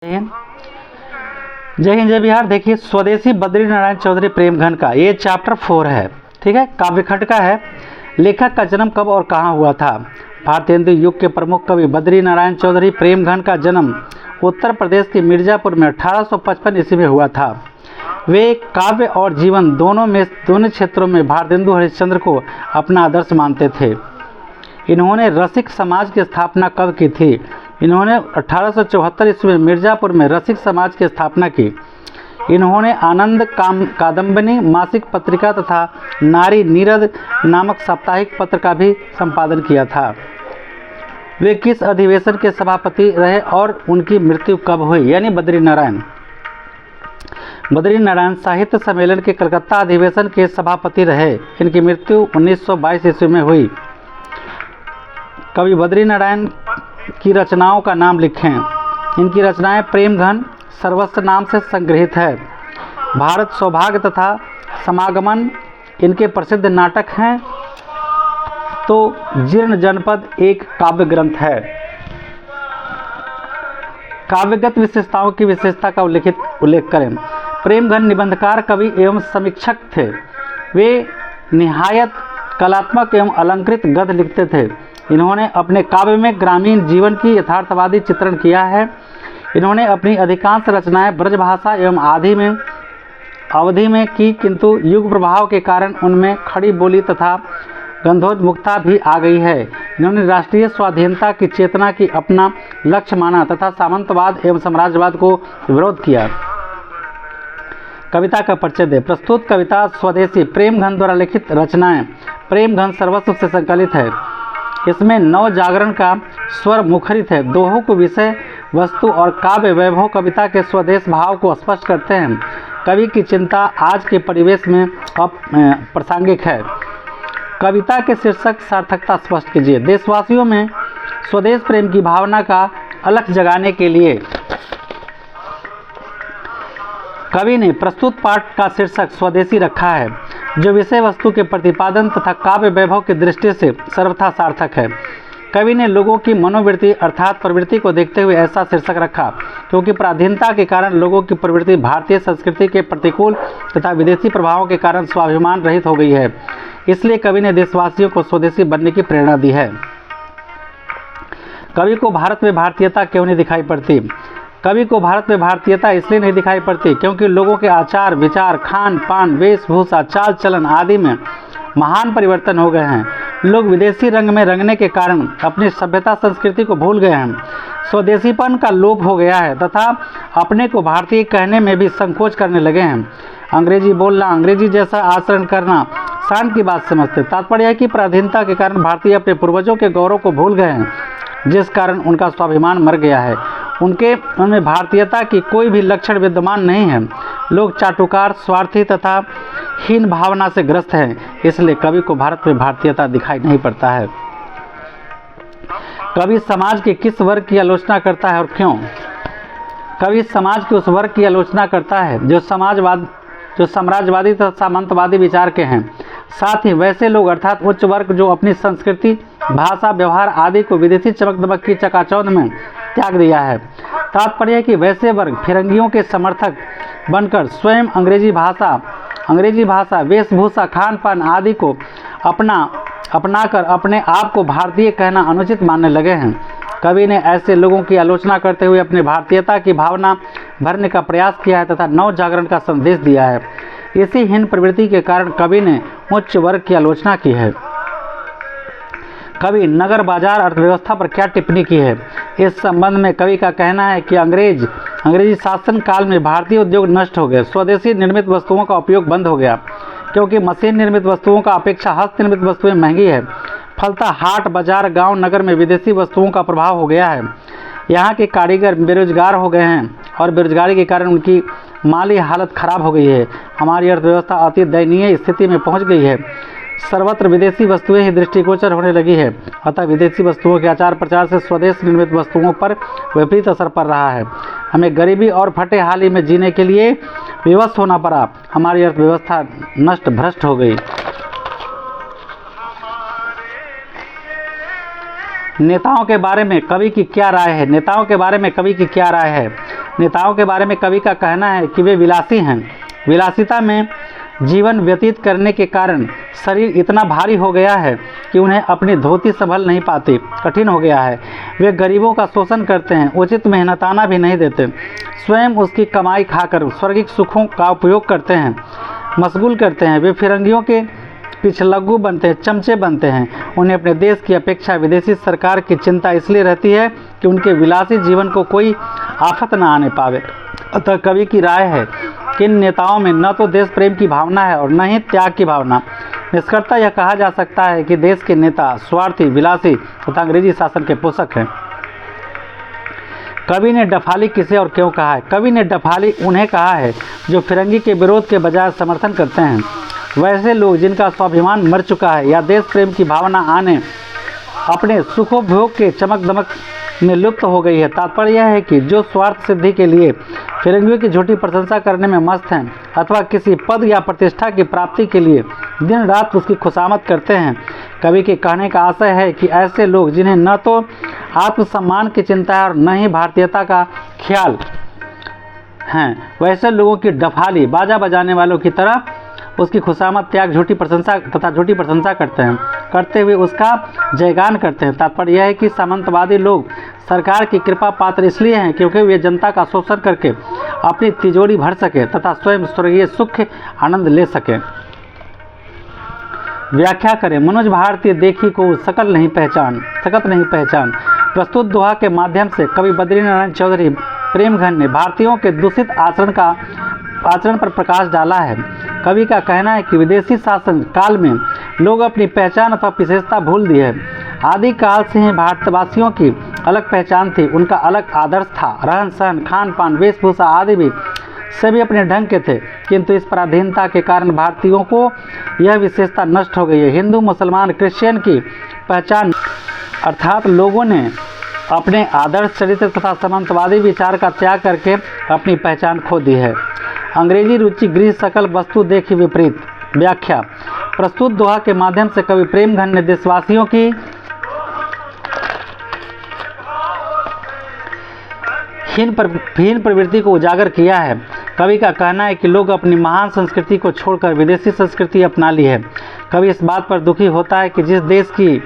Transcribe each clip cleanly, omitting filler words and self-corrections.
जय हिंद जय बिहार। देखिए, स्वदेशी बद्री नारायण चौधरी प्रेमघन का ये चैप्टर 4 है। ठीक है, काव्यखंड का है। लेखक का जन्म कब और कहाँ हुआ था? भारतेंदु युग के प्रमुख कवि बद्री नारायण चौधरी प्रेमघन का जन्म उत्तर प्रदेश के मिर्जापुर में 1855 ईस्वी में हुआ था। वे काव्य और जीवन दोनों क्षेत्रों में भारतेंदु हरिश्चंद्र को अपना आदर्श मानते थे। इन्होंने रसिक समाज की स्थापना कब की थी? इन्होंने 1874 ईस्वी में मिर्जापुर में रसिक समाज की स्थापना की। इन्होंने आनंद कादम्बिनी मासिक पत्रिका तथा नारी नीरद नामक साप्ताहिक पत्र का भी संपादन किया था। वे किस अधिवेशन के सभापति रहे और उनकी मृत्यु कब हुई? यानी बद्री नारायण साहित्य सम्मेलन के कलकत्ता अधिवेशन के सभापति रहे। इनकी मृत्यु 1922 ईस्वी में हुई। कवि बद्री नारायण की रचनाओं का नाम लिखें। इनकी रचनाएं प्रेमघन सर्वस्व नाम से संग्रहित है। भारत सौभाग्य तथा समागमन इनके प्रसिद्ध नाटक हैं। तो जीर्ण जनपद एक काव्य ग्रंथ है। काव्यगत विशेषताओं की विशेषता का उल्लेख करें। प्रेमघन निबंधकार कवि एवं समीक्षक थे। वे निहायत कलात्मक एवं अलंकृत गद्य लिखते थे। इन्होंने अपने काव्य में ग्रामीण जीवन की यथार्थवादी चित्रण किया है। इन्होंने अपनी अधिकांश रचनाएं ब्रजभाषा एवं अवधि में की, किंतु युग प्रभाव के कारण उनमें खड़ी बोली तथा गंधोन्मुखता भी आ गई है। इन्होंने राष्ट्रीय स्वाधीनता की चेतना की अपना लक्ष्य माना तथा सामंतवाद एवं साम्राज्यवाद को विरोध किया। कविता का परिचय दे। प्रस्तुत कविता स्वदेशी प्रेमघन द्वारा लिखित रचनाएं प्रेमघन सर्वस्व से संकलित है। इसमें नव जागरण का स्वर मुखरित है। दोहों को विषय वस्तु और काव्य वैभव कविता के स्वदेश भाव को स्पष्ट करते हैं। कवि की चिंता आज के परिवेश में प्रासंगिक है। कविता के शीर्षक सार्थकता स्पष्ट कीजिए। देशवासियों में स्वदेश प्रेम की भावना का अलख जगाने के लिए कवि ने प्रस्तुत पाठ का शीर्षक स्वदेशी रखा है, जो विषय वस्तु के प्रतिपादन तथा काव्य वैभव की दृष्टि से सर्वथा सार्थक है। कवि ने लोगों की मनोवृत्ति अर्थात प्रवृत्ति को देखते हुए ऐसा शीर्षक रखा, क्योंकि पराधीनता के कारण लोगों की प्रवृत्ति भारतीय संस्कृति के प्रतिकूल तथा विदेशी प्रभावों के कारण स्वाभिमान रहित हो गई है। इसलिए कवि ने देशवासियों को स्वदेशी बनने की प्रेरणा दी है। कवि को भारत में भारतीयता क्यों नहीं दिखाई पड़ती? कवि को भारत में भारतीयता इसलिए नहीं दिखाई पड़ती क्योंकि लोगों के आचार विचार, खान पान, वेशभूषा, चाल चलन आदि में महान परिवर्तन हो गए हैं। लोग विदेशी रंग में रंगने के कारण अपनी सभ्यता संस्कृति को भूल गए हैं। स्वदेशीपन का लोप हो गया है तथा अपने को भारतीय कहने में भी संकोच करने लगे हैं। अंग्रेजी बोलना, अंग्रेजी जैसा आचरण करना शान की बात समझते। तात्पर्य है कि पराधीनता के कारण भारतीय अपने पूर्वजों के गौरव को भूल गए हैं, जिस कारण उनका स्वाभिमान मर गया है। उनमें भारतीयता की कोई भी लक्षण विद्यमान नहीं है। लोग चाटुकार, स्वार्थी तथा हीन भावना से ग्रस्त हैं। इसलिए कवि को भारत में भारतीयता दिखाई नहीं पड़ता है। कवि समाज के किस वर्ग की आलोचना करता है और क्यों? कवि समाज के उस वर्ग की आलोचना करता है जो साम्राज्यवादी तथा सामंतवादी विचार के हैं। साथ ही वैसे लोग अर्थात उच्च वर्ग जो अपनी संस्कृति, भाषा, व्यवहार आदि को विदेशी चमक दमक की चकाचौंध में त्याग दिया है। तात्पर्य है कि वैसे वर्ग फिरंगियों के समर्थक बनकर स्वयं अंग्रेजी भाषा, वेशभूषा, खान पान आदि को अपनाकर अपने आप को भारतीय कहना अनुचित मानने लगे हैं। कवि ने ऐसे लोगों की आलोचना करते हुए अपनी भारतीयता की भावना भरने का प्रयास किया है तथा नव जागरण का संदेश दिया है। इसी हीन प्रवृत्ति के कारण कवि ने उच्च वर्ग की आलोचना की है। कवि नगर बाजार अर्थव्यवस्था पर क्या टिप्पणी की है? इस संबंध में कवि का कहना है कि अंग्रेजी शासन काल में भारतीय उद्योग नष्ट हो गए। स्वदेशी निर्मित वस्तुओं का उपयोग बंद हो गया, क्योंकि मशीन निर्मित वस्तुओं का अपेक्षा हस्त निर्मित वस्तुएं महंगी है। फलतः हाट बाजार, गांव नगर में विदेशी वस्तुओं का प्रभाव हो गया है। यहाँ के कारीगर बेरोजगार हो गए हैं और बेरोजगारी के कारण उनकी माली हालत खराब हो गई है। हमारी अर्थव्यवस्था अति दयनीय स्थिति में पहुँच गई है। सर्वत्र विदेशी वस्तुएं ही दृष्टिगोचर होने लगी है। अतः विदेशी वस्तुओं के आचार प्रचार से स्वदेश निर्मित वस्तुओं पर विपरीत असर पड़ रहा है। हमें गरीबी और फटेहाली में जीने के लिए विवश होना पड़ा। हमारी अर्थव्यवस्था नष्ट भ्रष्ट हो गई। नेताओं के बारे में कवि की क्या राय है? नेताओं के बारे में कवि का कहना है कि वे विलासी हैं। विलासिता में जीवन व्यतीत करने के कारण शरीर इतना भारी हो गया है कि उन्हें अपनी धोती संभल नहीं पाती, कठिन हो गया है। वे गरीबों का शोषण करते हैं, उचित मेहनताना भी नहीं देते, स्वयं उसकी कमाई खाकर स्वर्गिक सुखों का उपयोग करते हैं, मशगूल करते हैं। वे फिरंगियों के पिछलग्गू बनते हैं, चमचे बनते हैं। उन्हें अपने देश की अपेक्षा विदेशी सरकार की चिंता इसलिए रहती है कि उनके विलासी जीवन को कोई आफत न आने पावे। अतः कवि की राय है कि इन नेताओं में न तो देश प्रेम की भावना है और न ही त्याग की भावना। निष्कर्षतः यह कहा जा सकता है कि देश के नेता स्वार्थी, विलासी तथा अंग्रेजी शासन के पोषक हैं। कवि ने डफाली किसे और क्यों कहा है? कवि ने डफाली उन्हें कहा है जो फिरंगी के विरोध के बजाय समर्थन करते हैं। वैसे लोग जिनका स्वाभिमान मर चुका है या देश प्रेम की भावना आने अपने सुखोपभोग के चमक दमक में लुप्त हो गई है। तात्पर्य यह है कि जो स्वार्थ सिद्धि के लिए फिरंगियों की झूठी प्रशंसा करने में मस्त हैं अथवा किसी पद या प्रतिष्ठा की प्राप्ति के लिए दिन रात उसकी खुशामद करते हैं। कवि के कहने का आशय है कि ऐसे लोग जिन्हें न तो आत्मसम्मान की चिंता है और न ही भारतीयता का ख्याल है, वैसे लोगों की डफाली बाजा बजाने वालों की तरह उसकी खुशामद, त्याग, झूठी प्रशंसा करते हुए उसका जयगान करते हैं। तात्पर्य यह है कि सामंतवादी लोग सरकार की कृपा पात्र इसलिए हैं क्योंकि वे जनता का शोषण करके अपनी तिजोरी भर सके तथा स्वयं स्वर्गीय सुख आनंद ले सके। व्याख्या करें। मनोज भारती देखी को सकत नहीं पहचान। प्रस्तुत दोहा के माध्यम से कवि बद्रीनारायण चौधरी प्रेमघन ने भारतीयों के दूषित आचरण पर प्रकाश डाला है। कवि का कहना है कि विदेशी शासन काल में लोग अपनी पहचान अथवा विशेषता भूल दी है। आदि काल से ही भारतवासियों की अलग पहचान थी, उनका अलग आदर्श था। रहन सहन, खान पान, वेशभूषा आदि भी सभी अपने ढंग के थे, किंतु इस पराधीनता के कारण भारतीयों को यह विशेषता नष्ट हो गई है। हिंदू, मुसलमान, क्रिश्चियन की पहचान अर्थात लोगों ने अपने आदर्श चरित्र तथा सामंतवादी विचार का त्याग करके अपनी पहचान खो दी है। अंग्रेजी रुचि गृह सकल वस्तु देखी विपरीत। व्याख्या। प्रस्तुत दोहा के माध्यम से कवि प्रेमघन ने देशवासियों की हीन प्रवृत्ति को उजागर किया है। कवि का कहना है कि लोग अपनी महान संस्कृति को छोड़कर विदेशी संस्कृति अपना ली है। कवि इस बात पर दुखी होता है कि जिस देश की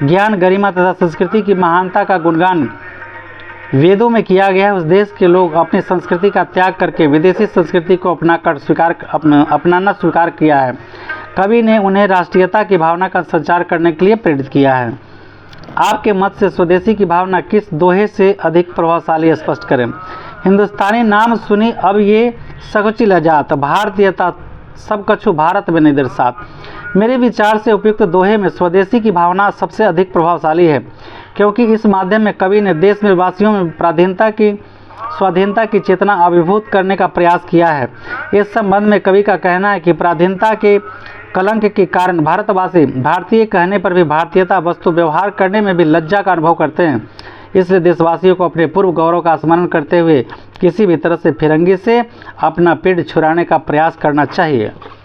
ज्ञान, गरिमा तथा संस्कृति की महानता का गुणगान वेदों में किया गया है, उस देश के लोग अपनी संस्कृति का त्याग करके विदेशी संस्कृति को अपनाना स्वीकार किया है। कवि ने उन्हें राष्ट्रीयता की भावना का संचार करने के लिए प्रेरित किया है। आपके मत से स्वदेशी की भावना किस दोहे से अधिक प्रभावशाली, स्पष्ट करें। हिंदुस्तानी नाम सुनी अब ये सकुचि लजात, भारतीयता सब कछु भारत में नहीं दर्शात। मेरे विचार से उपयुक्त दोहे में स्वदेशी की भावना सबसे अधिक प्रभावशाली है, क्योंकि इस माध्यम में कवि ने देश में वासियों में स्वाधीनता की चेतना अभिभूत करने का प्रयास किया है। इस संबंध में कवि का कहना है कि पराधीनता के कलंक के कारण भारतवासी भारतीय कहने पर भी भारतीयता वस्तु व्यवहार करने में भी लज्जा का अनुभव करते हैं। इसलिए देशवासियों को अपने पूर्व गौरव का स्मरण करते हुए किसी भी तरह से फिरंगी से अपना पेट छुड़ाने का प्रयास करना चाहिए।